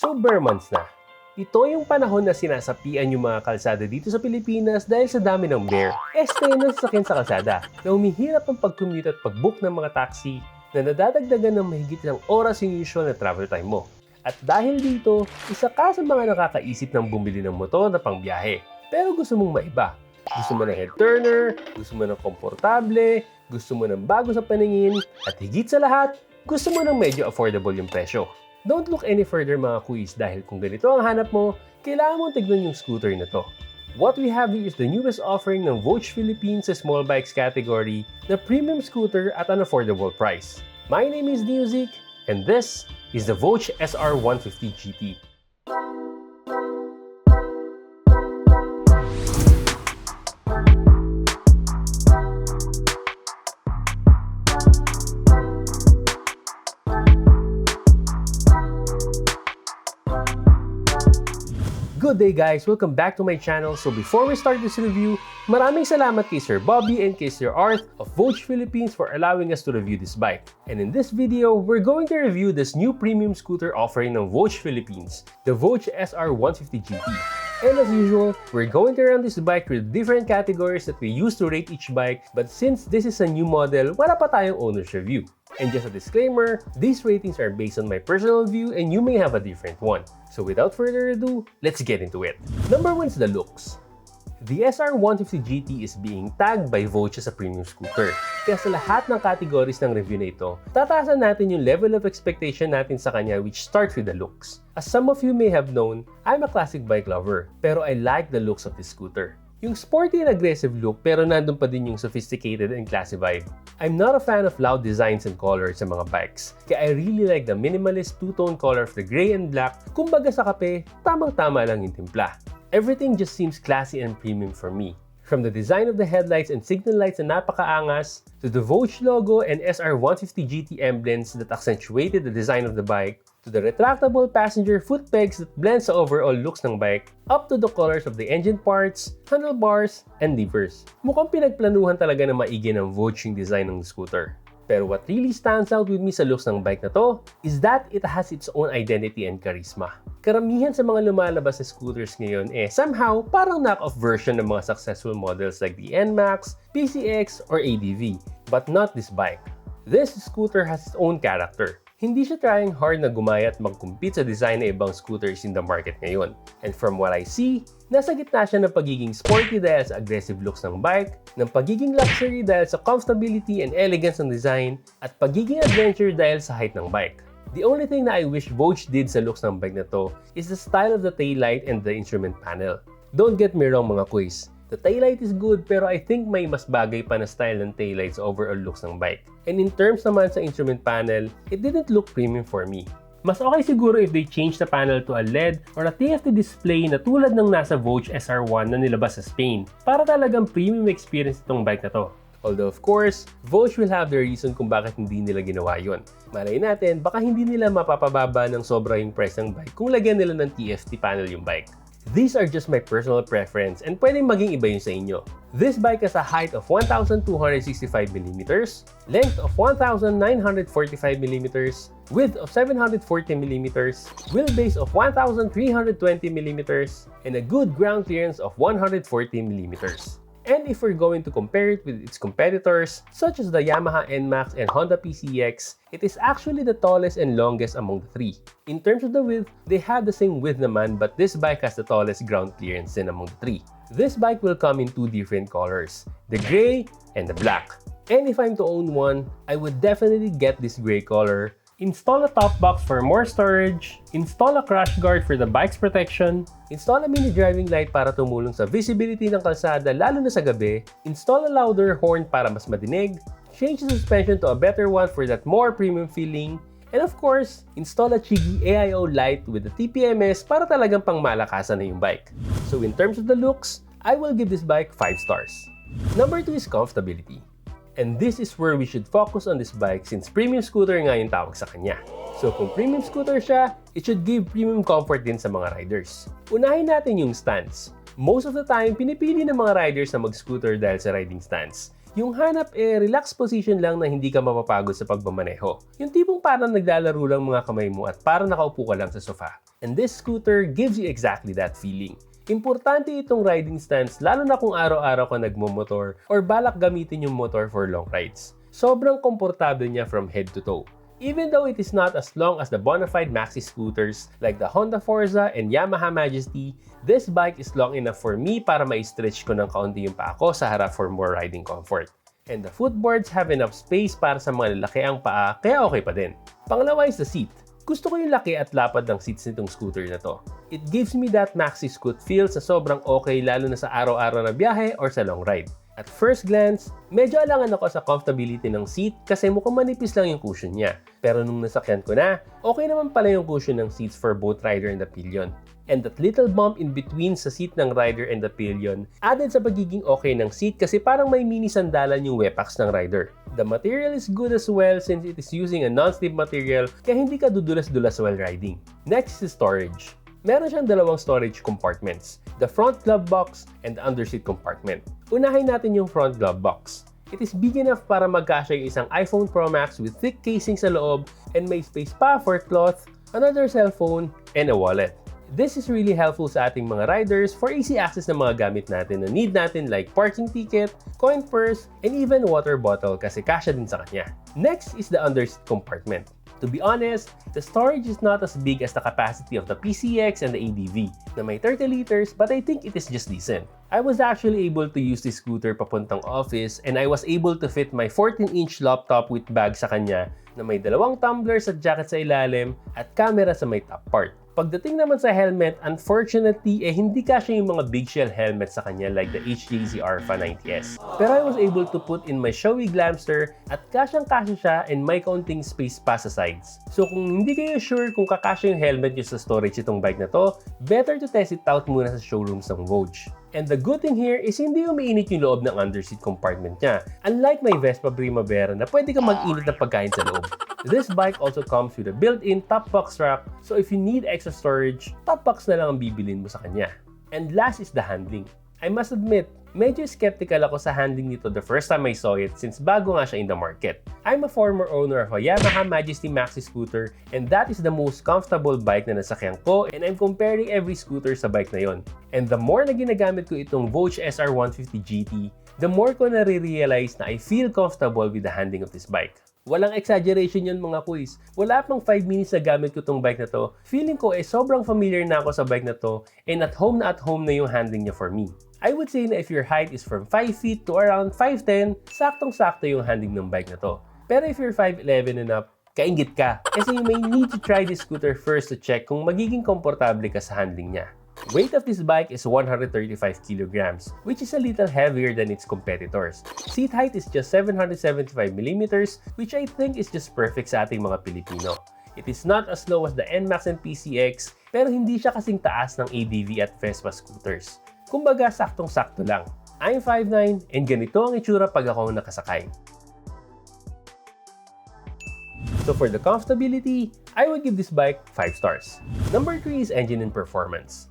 So bare months na. Ito yung panahon na sinasapian yung mga kalsada dito sa Pilipinas dahil sa dami ng bear, na sasakyan sa kalsada, na humihirap ang pag-commute at pag-book ng mga taxi, na nadadagdagan ng mahigit ng oras yung usual na travel time mo. At dahil dito, isa ka sa mga nakakaisip ng bumili ng motor na pangbiyahe. Pero gusto mong maiba. Gusto mo ng head turner, gusto mo ng komportable, gusto mo ng bago sa paningin, at higit sa lahat, gusto mo ng medyo affordable yung presyo. Don't look any further mga kuis dahil kung ganito ang hanap mo, kailangan mong tignan yung scooter na to. What we have here is the newest offering ng Voge Philippines sa small bikes category na premium scooter at an affordable price. My name is Neozeke and this is the Voge SR150GT. Good day guys! Welcome back to my channel. So before we start this review, maraming salamat kay Sir Bobby and kay Sir Art of Voge Philippines for allowing us to review this bike. And in this video, we're going to review this new premium scooter offering ng Voge Philippines, the Voge SR150GT. And as usual, we're going to run this bike with different categories that we use to rate each bike, but since this is a new model, wala pa tayong owner's review. And just a disclaimer, these ratings are based on my personal view and you may have a different one. So without further ado, let's get into it. Number 1 is the looks. The SR150GT is being tagged by Voge as a premium scooter. Kaya sa lahat ng categories ng review na ito, tataasan natin yung level of expectation natin sa kanya which starts with the looks. As some of you may have known, I'm a classic bike lover, pero I like the looks of this scooter. Yung sporty and aggressive look pero nandun pa din yung sophisticated and classy vibe. I'm not a fan of loud designs and colors sa mga bikes, kaya I really like the minimalist two-tone color of the gray and black. Kumbaga sa kape, tamang-tama lang yung timpla. Everything just seems classy and premium for me. From the design of the headlights and signal lights na napakaangas, to the Voge logo and SR150GT emblems that accentuated the design of the bike, to the retractable passenger foot pegs that blend sa overall looks ng bike, up to the colors of the engine parts, handlebars, and levers. Mukhang pinagplanuhan talaga na maigi ng Voge yung design ng scooter. Pero what really stands out with me sa looks ng bike na to is that it has its own identity and charisma. Karamihan sa mga lumalabas na scooters ngayon somehow parang knock-off version ng mga successful models like the NMAX, PCX, or ADV, but not this bike. This scooter has its own character. Hindi siya trying hard na gumaya at mag-compete sa design na ibang scooters in the market ngayon. And from what I see, nasa gitna siya ng pagiging sporty dahil sa aggressive looks ng bike, ng pagiging luxury dahil sa comfortability and elegance ng design, at pagiging adventure dahil sa height ng bike. The only thing na I wish Voge did sa looks ng bike na to is the style of the taillight and the instrument panel. Don't get me wrong mga quiz. The taillight is good pero I think may mas bagay pa na style ng taillights overall looks ng bike. And in terms naman sa instrument panel, it didn't look premium for me. Mas okay siguro if they change the panel to a LED or a TFT display na tulad ng nasa Voge SR1 na nilabas sa Spain para talagang premium experience itong bike na to. Although of course, Voge will have their reason kung bakit hindi nila ginawa yon. Malay natin, baka hindi nila mapapababa ng sobra yung price ng bike kung lagyan nila ng TFT panel yung bike. These are just my personal preference and pwedeng maging iba yun sa inyo. This bike has a height of 1,265mm, length of 1,945mm, width of 740mm, wheelbase of 1,320mm, and a good ground clearance of 140mm. And if we're going to compare it with its competitors, such as the Yamaha NMAX and Honda PCX, it is actually the tallest and longest among the three. In terms of the width, they have the same width naman, but this bike has the tallest ground clearance din among the three. This bike will come in two different colors, the gray and the black. And if I'm to own one, I would definitely get this gray color, install a top box for more storage, install a crash guard for the bike's protection, install a mini driving light para tumulong sa visibility ng kalsada lalo na sa gabi, install a louder horn para mas madinig, change the suspension to a better one for that more premium feeling, and of course, install a Chigi AIO light with the TPMS para talagang pangmalakasan na yung bike. So in terms of the looks, I will give this bike 5 stars. Number 2 is comfortability. And this is where we should focus on this bike since premium scooter nga yung tawag sa kanya. So kung premium scooter siya, it should give premium comfort din sa mga riders. Unahin natin yung stance. Most of the time, pinipili ng mga riders na mag-scooter dahil sa riding stance. Yung hanap relaxed position lang na hindi ka mapapagod sa pagmamaneho. Yung tipong parang naglalaro lang mga kamay mo at parang nakaupo ka lang sa sofa. And this scooter gives you exactly that feeling. Importante itong riding stance lalo na kung araw-araw ka nagmumotor or balak gamitin yung motor for long rides. Sobrang komportable niya from head to toe. Even though it is not as long as the bona fide maxi scooters like the Honda Forza and Yamaha Majesty, this bike is long enough for me para ma-stretch ko ng kaunti yung paa ko sa harap for more riding comfort. And the footboards have enough space para sa mga lalaki ang paa, kaya okay pa din. Pangalawa is the seat. Gusto ko yung laki at lapad ng seats nitong scooter na to. It gives me that maxi scoot feel sa sobrang okay lalo na sa araw-araw na biyahe or sa long ride. At first glance, medyo alangan ako sa comfortability ng seat kasi mukhang manipis lang yung cushion niya. Pero nung nasakyan ko na, okay naman pala yung cushion ng seats for both rider and the pillion. And that little bump in between sa seat ng rider and the pillion added sa pagiging okay ng seat kasi parang may mini sandalan yung wepax ng rider. The material is good as well since it is using a non-slip material kaya hindi ka dudulas-dulas while riding. Next is storage. Meron siyang dalawang storage compartments, the front glove box and the underseat compartment. Unahin natin yung front glove box. It is big enough para magkasya yung isang iPhone Pro Max with thick casing sa loob and may space pa for cloth, another cellphone, and a wallet. This is really helpful sa ating mga riders for easy access ng mga gamit natin na need natin like parking ticket, coin purse, and even water bottle kasi kasya din sa kanya. Next is the underseat compartment. To be honest, the storage is not as big as the capacity of the PCX and the ADV na may 30 liters but I think it is just decent. I was actually able to use this scooter papuntang office and I was able to fit my 14-inch laptop with bag sa kanya na may dalawang tumblers at jacket sa ilalim at camera sa may top part. Pagdating naman sa helmet, unfortunately, hindi kasya yung mga big shell helmet sa kanya like the HJZ Alpha 90S. Pero I was able to put in my showy glamster at kasyang-kasya siya and may kaunting space pa sa sides. So kung hindi kayo sure kung kakasya yung helmet nyo sa storage itong bike na to, better to test it out muna sa showrooms ng Voge. And the good thing here is hindi umiinit yung loob ng underseat compartment niya. Unlike my Vespa Primavera na pwede kang mag-init ng pagkain sa loob. This bike also comes with a built-in top box rack, so if you need extra storage, top box na lang ang bibilin mo sa kanya. And last is the handling. I must admit, medyo skeptical ako sa handling nito the first time I saw it since bago nga siya in the market. I'm a former owner of a Yamaha Majesty Maxi scooter and that is the most comfortable bike na nasakyan ko and I'm comparing every scooter sa bike na yon. And the more na ginagamit ko itong Voge SR150GT, the more ko na-realize na I feel comfortable with the handling of this bike. Walang exaggeration yun mga kuys. Wala pang 5 minutes na gamit ko tong bike na to. Feeling ko sobrang familiar na ako sa bike na to and at home na yung handling niya for me. I would say na if your height is from 5 feet to around 5'10", saktong-sakto yung handling ng bike na to. Pero if you're 5'11 and up, kainggit ka. Kasi you may need to try this scooter first to check kung magiging komportable ka sa handling niya. Weight of this bike is 135 kilograms, which is a little heavier than its competitors. Seat height is just 775 millimeters, which I think is just perfect sa ating mga Pilipino. It is not as low as the NMAX and PCX, pero hindi siya kasing taas ng ADV at Vespa scooters. Kumbaga, saktong-sakto lang. I'm 5'9", and ganito ang itsura pag ako nakasakay. So for the comfortability, I would give this bike 5 stars. Number 3 is engine and performance.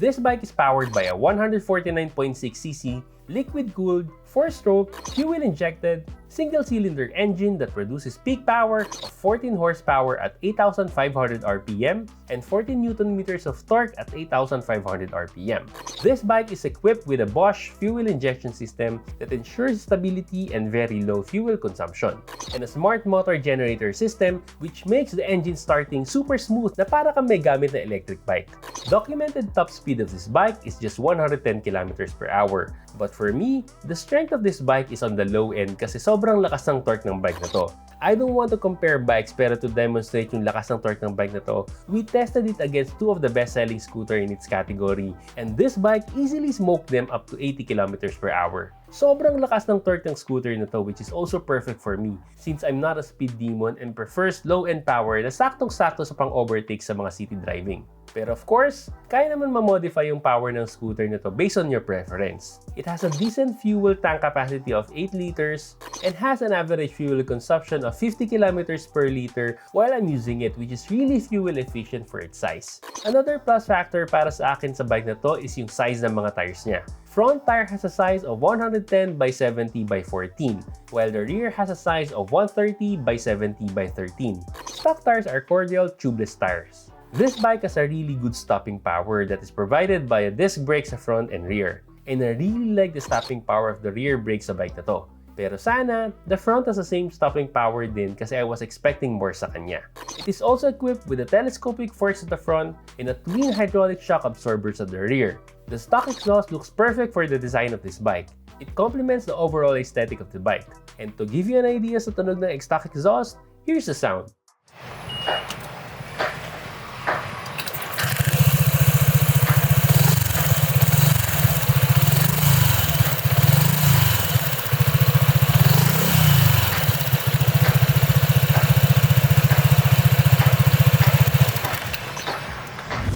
This bike is powered by a 149.6cc liquid-cooled, 4-stroke, fuel-injected, single-cylinder engine that produces peak power of 14 horsepower at 8,500 RPM and 14 Nm of torque at 8,500 RPM. This bike is equipped with a Bosch fuel injection system that ensures stability and very low fuel consumption, and a smart motor generator system which makes the engine starting super smooth na para kang may gamit na electric bike. Documented top speed of this bike is just 110 km/h, but for me, the strength of this bike is on the low end kasi sobrang lakas ng torque ng bike na to. I don't want to compare bikes pero to demonstrate yung lakas ng torque ng bike na to, we tested it against 2 of the best-selling scooter in its category and this bike easily smoked them up to 80 km/h. Sobrang lakas ng torque ng scooter na to which is also perfect for me since I'm not a speed demon and prefers low-end power na saktong-sakto sa pang-overtake sa mga city driving. Pero of course, kaya naman ma-modify yung power ng scooter na to based on your preference. It has a decent fuel tank capacity of 8 liters and has an average fuel consumption of 50 kilometers per liter while I'm using it, which is really fuel efficient for its size. Another plus factor para sa akin sa bike na to is yung size ng mga tires niya. Front tire has a size of 110 by 70 by 14, while the rear has a size of 130 by 70 by 13. Stock tires are cordial tubeless tires. This bike has a really good stopping power that is provided by a disc brake sa front and rear. And I really like the stopping power of the rear brake sa bike na to. Pero sana, the front has the same stopping power din kasi I was expecting more sa kanya. It is also equipped with a telescopic forks at the front and a twin hydraulic shock absorbers at the rear. The stock exhaust looks perfect for the design of this bike. It complements the overall aesthetic of the bike. And to give you an idea sa tunog ng stock exhaust, here's the sound.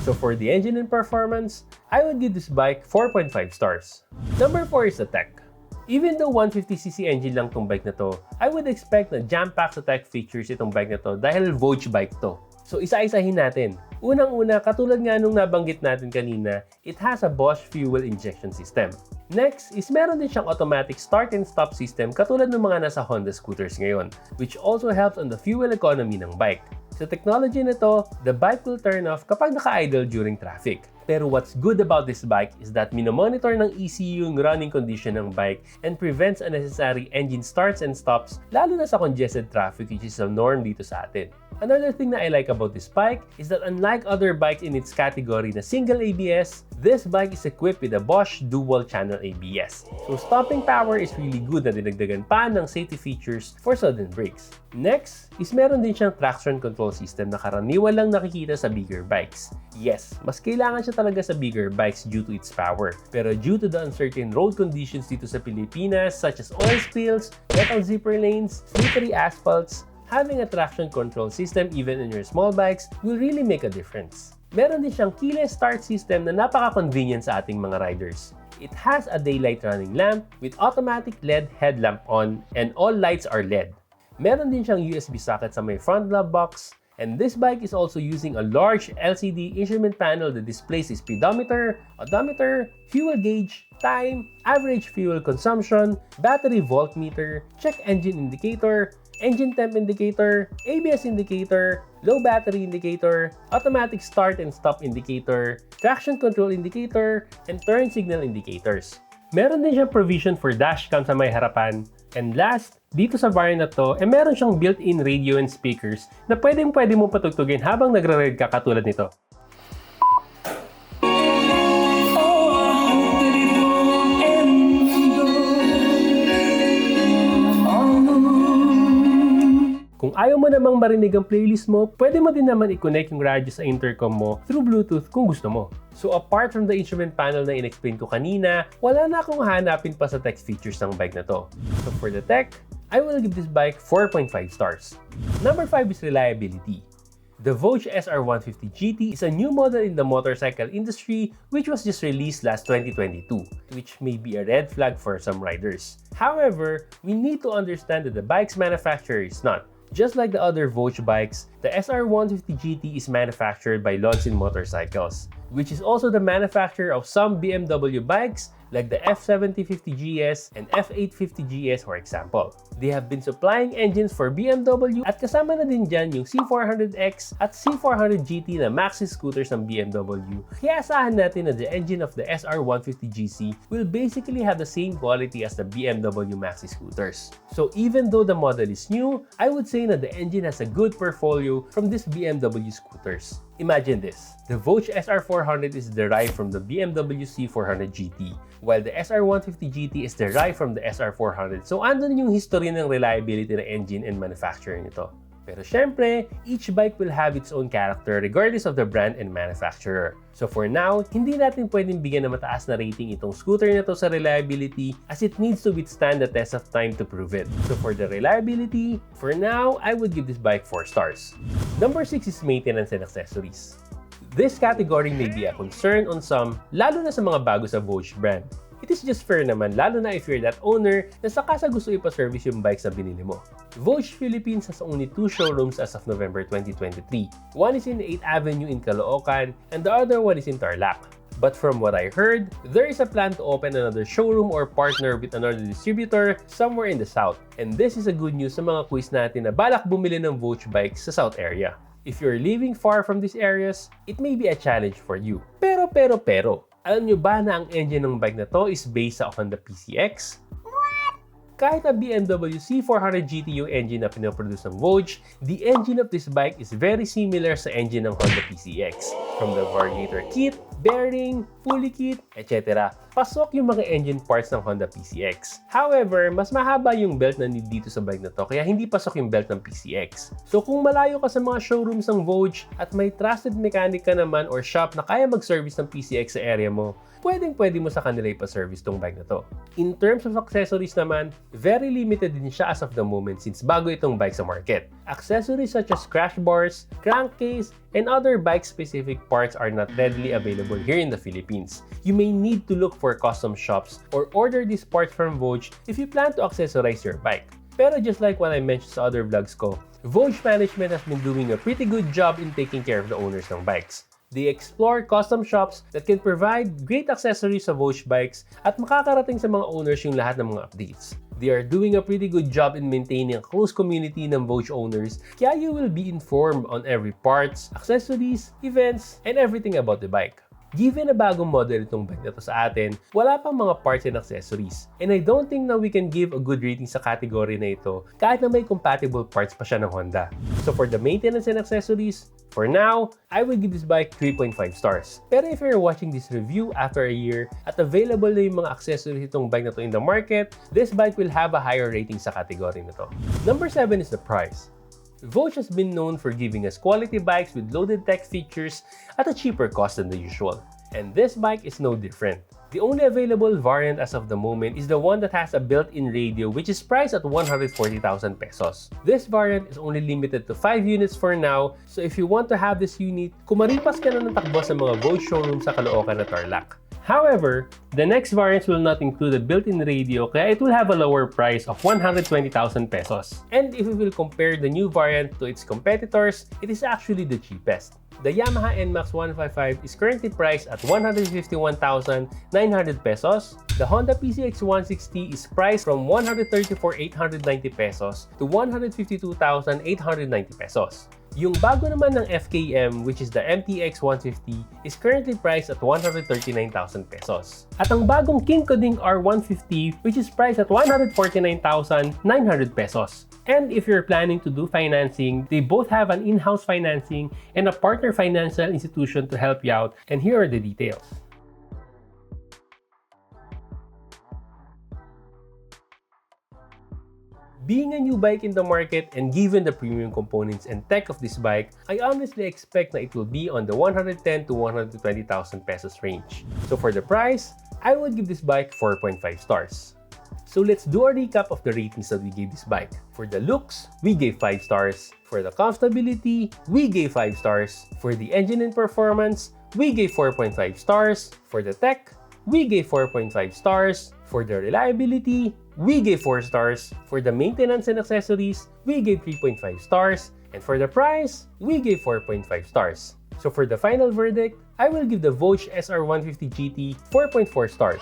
So for the engine and performance, I would give this bike 4.5 stars. Number 4 is the tech. Even though 150cc engine lang tong bike na to, I would expect na jam-pack sa tech features itong bike na to dahil Voge bike to. So isa-isahin natin. Unang-una, katulad nga nung nabanggit natin kanina, it has a Bosch fuel injection system. Next is meron din siyang automatic start and stop system katulad ng mga nasa Honda scooters ngayon, which also helps on the fuel economy ng bike. Sa technology nito, the bike will turn off kapag naka-idle during traffic. Pero what's good about this bike is that minomonitor ng ECU yung running condition ng bike and prevents unnecessary engine starts and stops lalo na sa congested traffic which is a norm dito sa atin. Another thing na I like about this bike is that unlike other bikes in its category na single ABS, this bike is equipped with a Bosch dual channel ABS. So stopping power is really good na dinagdagan pa ng safety features for sudden brakes. Next is meron din siyang traction control system na karaniwan lang nakikita sa bigger bikes. Yes, mas kailangan siya talaga sa bigger bikes due to its power. Pero due to the uncertain road conditions dito sa Pilipinas such as oil spills, metal zipper lanes, slippery asphalts, having a traction control system even in your small bikes will really make a difference. Meron din siyang keyless start system na napaka-convenient sa ating mga riders. It has a daylight running lamp with automatic LED headlamp on and all lights are LED. Meron din siyang USB socket sa may front glove box. And this bike is also using a large LCD instrument panel that displays the speedometer, odometer, fuel gauge, time, average fuel consumption, battery voltmeter, check engine indicator, engine temp indicator, ABS indicator, low battery indicator, automatic start and stop indicator, traction control indicator, and turn signal indicators. Meron din siyang provision for dashcam sa may harapan. And last, dito sa variant na to, meron siyang built-in radio and speakers na pwede mo patugtugin habang nagre-ride ka katulad nito. Kung ayaw mo namang marinig ang playlist mo, pwede mo din naman i-connect yung radyo sa intercom mo through Bluetooth kung gusto mo. So apart from the instrument panel na in-explain ko kanina, wala na akong hanapin pa sa tech features ng bike na to. So for the tech, I will give this bike 4.5 stars. Number 5 is reliability. The Voge SR150GT is a new model in the motorcycle industry which was just released last 2022, which may be a red flag for some riders. However, we need to understand that the bike's manufacturer is not. Just like the other Voge bikes, the SR150GT is manufactured by Lonsin Motorcycles, which is also the manufacturer of some BMW bikes like the F7050GS and F850GS for example. They have been supplying engines for BMW at kasama na din dyan yung C400X at C400GT na maxi scooters ng BMW. Kaya asahan natin na the engine of the SR150GC will basically have the same quality as the BMW maxi scooters. So even though the model is new, I would say that the engine has a good portfolio from these BMW scooters. Imagine this, the Voge SR400 is derived from the BMW C400GT, while the SR150GT is derived from the SR400. So andun yung history ng reliability ng engine and manufacturing nito. Pero syempre, each bike will have its own character regardless of the brand and manufacturer. So for now, hindi natin pwedeng bigyan ng mataas na rating itong scooter na to sa reliability as it needs to withstand the test of time to prove it. So for the reliability, for now, I would give this bike 4 stars. Number 6 is maintenance and accessories. This category may be a concern on some, lalo na sa mga bago sa Voge brand. It is just fair naman, lalo na if you're that owner na saka sa gusto ipa-service yung bike sa binili mo. Voge Philippines has only 2 showrooms as of November 2023. One is in 8th Avenue in Caloocan and the other one is in Tarlac. But from what I heard, there is a plan to open another showroom or partner with another distributor somewhere in the South. And this is a good news sa mga quiz natin na balak bumili ng Voge bikes sa South area. If you're living far from these areas, it may be a challenge for you. Pero, alam nyo ba na ang engine ng bike na to is based sa Honda PCX? Kahit na BMW C400GT yung engine na pinoproduce ng Voge, the engine of this bike is very similar sa engine ng Honda PCX. From the variator kit, bearing, pulley kit, etc. Pasok yung mga engine parts ng Honda PCX. However, mas mahaba yung belt na need dito sa bike na to, kaya hindi pasok yung belt ng PCX. So kung malayo ka sa mga showrooms ng Voge at may trusted mechanic ka naman or shop na kaya mag-service ng PCX sa area mo, pwede mo sa kanila ipa-service tong bike na to. In terms of accessories naman, very limited din siya as of the moment since bago itong bike sa market. Accessories such as crash bars, crankcase, and other bike-specific parts are not readily available here in the Philippines. You may need to look for custom shops or order these parts from Voge if you plan to accessorize your bike. Pero just like what I mentioned sa other vlogs ko, Voge management has been doing a pretty good job in taking care of the owners ng bikes. They explore custom shops that can provide great accessories sa Voge bikes at makakarating sa mga owners yung lahat ng mga updates. They are doing a pretty good job in maintaining a close community ng Voge owners, kaya you will be informed on every parts, accessories, events, and everything about the bike. Given na bagong model itong bike na to sa atin, wala pang mga parts and accessories. And I don't think na we can give a good rating sa category na ito kahit na may compatible parts pa siya ng Honda. So for the maintenance and accessories, for now, I will give this bike 3.5 stars. Pero if you're watching this review after a year at available na yung mga accessories itong bike na to in the market, this bike will have a higher rating sa category na to. Number 7 is the price. Voge has been known for giving us quality bikes with loaded tech features at a cheaper cost than the usual. And this bike is no different. The only available variant as of the moment is the one that has a built-in radio which is priced at 140,000 pesos. This variant is only limited to 5 units for now, so if you want to have this unit, kumaripas ka na ng takbo sa mga Voge showroom sa Caloocan at Tarlac. However, the next variants will not include a built-in radio kaya it will have a lower price of 120,000 pesos. And if we will compare the new variant to its competitors, it is actually the cheapest. The Yamaha NMAX 155 is currently priced at 151,900 pesos. The Honda PCX 160 is priced from 134,890 pesos to 152,890 pesos. Yung bago naman ng FKM, which is the MTX 150, is currently priced at 139,000 pesos. At ang bagong King Koding R150, which is priced at 149,900 pesos. And if you're planning to do financing, they both have an in-house financing and a partner financial institution to help you out, and here are the details. Being a new bike in the market and given the premium components and tech of this bike, I honestly expect that it will be on the 110 to 120,000 pesos range. So for the price, I would give this bike 4.5 stars. So let's do a recap of the ratings that we gave this bike. For the looks, we gave 5 stars. For the comfortability, we gave 5 stars. For the engine and performance, we gave 4.5 stars. For the tech, we gave 4.5 stars. For the reliability, we gave 4 stars. For the maintenance and accessories, we gave 3.5 stars. And for the price, we gave 4.5 stars. So for the final verdict, I will give the Voge SR150GT 4.4 stars.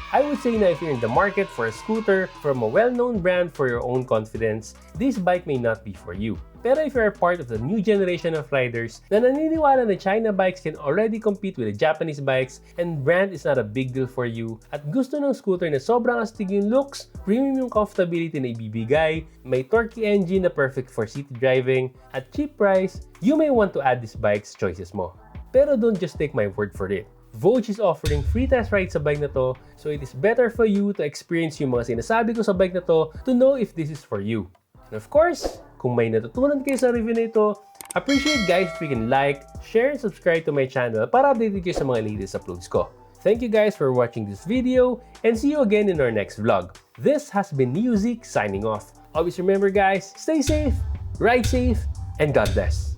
I would say na if you're in the market for a scooter from a well-known brand for your own confidence, this bike may not be for you. Pero if you're part of the new generation of riders na naniniwala na China bikes can already compete with the Japanese bikes and brand is not a big deal for you at gusto ng scooter na sobrang astig yung looks, premium yung comfortability na ibibigay, may torquey engine na perfect for city driving, at cheap price, you may want to add these bikes choices mo. Pero don't just take my word for it. Voge is offering free test rides sa bike na to, so it is better for you to experience yung mga sinasabi ko sa bike na to know if this is for you. And of course, kung may natutunan kayo sa review na ito, appreciate guys if you can like, share, and subscribe to my channel para updated kayo sa mga latest uploads ko. Thank you guys for watching this video, and see you again in our next vlog. This has been Neozeke signing off. Always remember guys, stay safe, ride safe, and God bless.